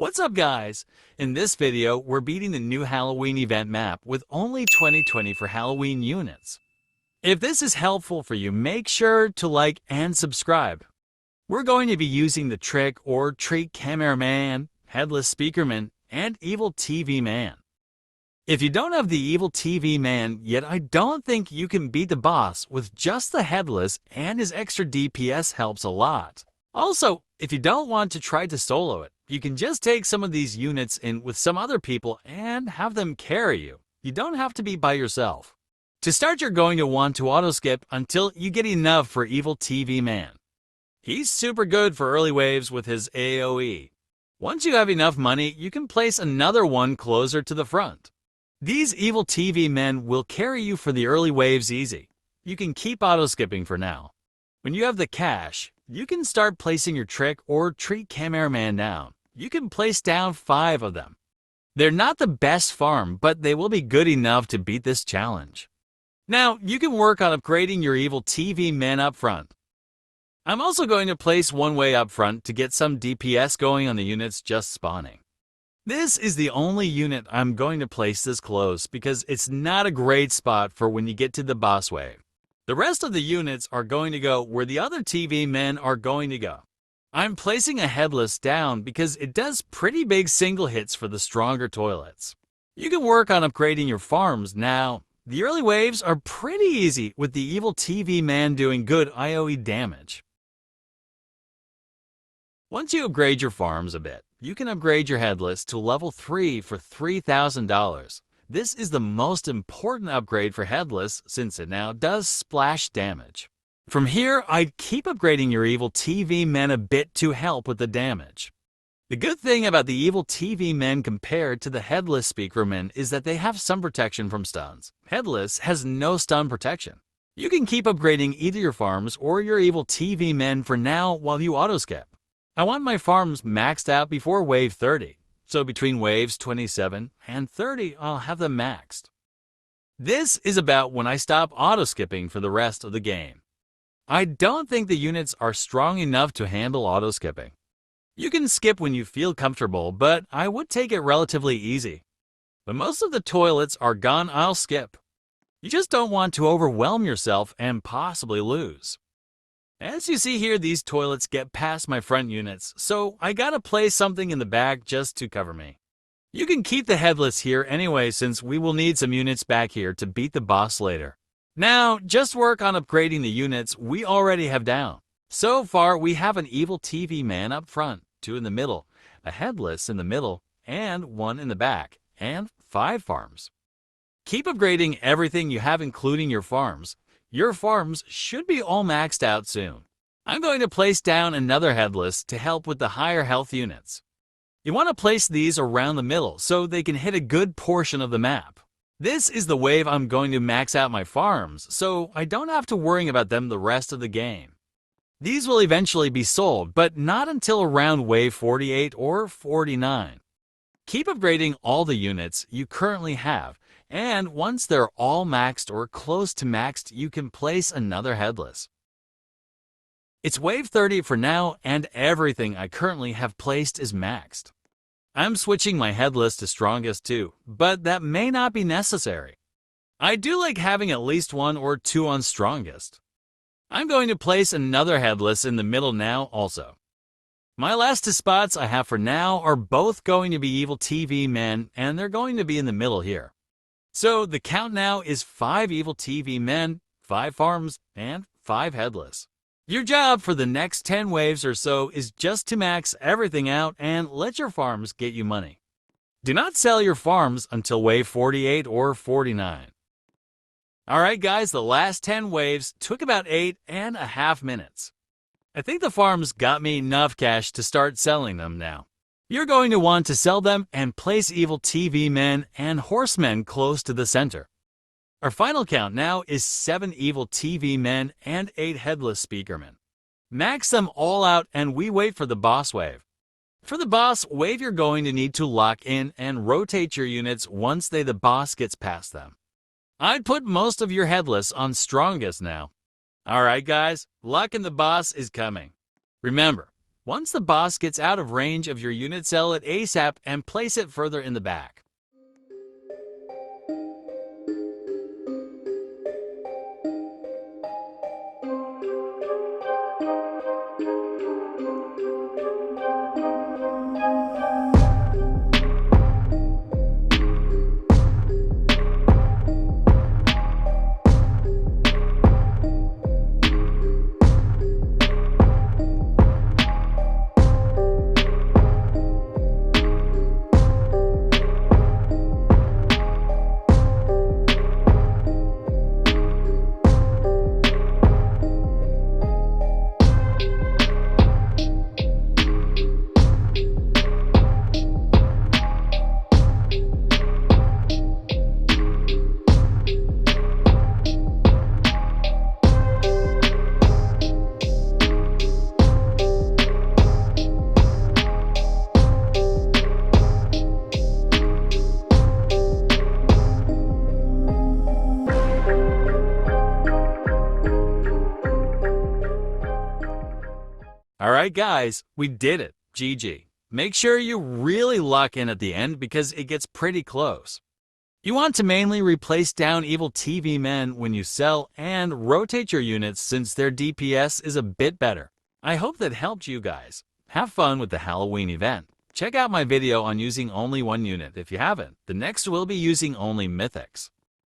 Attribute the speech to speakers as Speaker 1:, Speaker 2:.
Speaker 1: What's up, guys? In this video, we're beating the new Halloween event map with only 2020 for Halloween units. If this is helpful for you, make sure to like and subscribe. We're going to be using the trick or treat cameraman, headless speakerman, and evil TV man. If you don't have the evil TV man yet, I don't think you can beat the boss with just the headless, and his extra DPS helps a lot. Also, if you don't want to try to solo it, you can just take some of these units in with some other people and have them carry you. You don't have to be by yourself. To start, you're going to want to auto-skip until you get enough for evil TV man. He's super good for early waves with his AoE. Once you have enough money, you can place another one closer to the front. These evil TV men will carry you for the early waves easy. You can keep auto-skipping for now. When you have the cash, you can start placing your trick or treat cameraman down. You can place down 5 of them. They're not the best farm, but they will be good enough to beat this challenge. Now, you can work on upgrading your evil TV men up front. I'm also going to place one way up front to get some DPS going on the units just spawning. This is the only unit I'm going to place this close because it's not a great spot for when you get to the boss wave. The rest of the units are going to go where the other TV men are going to go. I'm placing a headless down because it does pretty big single hits for the stronger toilets. You can work on upgrading your farms now. The early waves are pretty easy with the evil TV man doing good AoE damage. Once you upgrade your farms a bit, you can upgrade your headless to level 3 for $3,000. This is the most important upgrade for headless since it now does splash damage. From here, I'd keep upgrading your evil TV men a bit to help with the damage. The good thing about the evil TV men compared to the headless speakermen is that they have stun protection from stuns. Headless has no stun protection. You can keep upgrading either your farms or your evil TV men for now while you auto-skip. I want my farms maxed out before wave 30, so between waves 27 and 30, I'll have them maxed. This is about when I stop auto-skipping for the rest of the game. I don't think the units are strong enough to handle auto-skipping. You can skip when you feel comfortable, but I would take it relatively easy. When most of the toilets are gone, I'll skip. You just don't want to overwhelm yourself and possibly lose. As you see here, these toilets get past my front units, so I gotta place something in the back just to cover me. You can keep the headless here anyway since we will need some units back here to beat the boss later. Now, just work on upgrading the units we already have down. So far, we have an evil TV man up front, 2 in the middle, a headless in the middle, and 1 in the back, and 5 farms. Keep upgrading everything you have, including your farms. Your farms should be all maxed out soon. I'm going to place down another headless to help with the higher health units. You want to place these around the middle so they can hit a good portion of the map. This is the wave I'm going to max out my farms, so I don't have to worry about them the rest of the game. These will eventually be sold, but not until around wave 48 or 49. Keep upgrading all the units you currently have, and once they're all maxed or close to maxed, you can place another headless. It's wave 30 for now, and everything I currently have placed is maxed. I'm switching my headless to strongest too, but that may not be necessary. I do like having at least 1 or 2 on strongest. I'm going to place another headless in the middle now also. My last 2 spots I have for now are both going to be evil TV men, and they're going to be in the middle here. So the count now is 5 evil TV men, 5 farms, and 5 headless. Your job for the next 10 waves or so is just to max everything out and let your farms get you money. Do not sell your farms until wave 48 or 49. Alright guys, the last 10 waves took about 8.5 minutes. I think the farms got me enough cash to start selling them now. You're going to want to sell them and place evil TV men and horsemen close to the center. Our final count now is 7 evil TV men and 8 headless speakermen. Max them all out and we wait for the boss wave. For the boss wave, you're going to need to lock in and rotate your units once the boss gets past them. I'd put most of your headless on strongest now. Alright guys, luck in the boss is coming. Remember, Once the boss gets out of range of your unit, sell it ASAP and place it further in the back. Alright guys, we did it. GG. Make sure you really lock in at the end because it gets pretty close. You want to mainly replace down evil TV men when you sell and rotate your units since their DPS is a bit better. I hope that helped you guys. Have fun with the Halloween event. Check out my video on using only one unit if you haven't. The next will be using only mythics.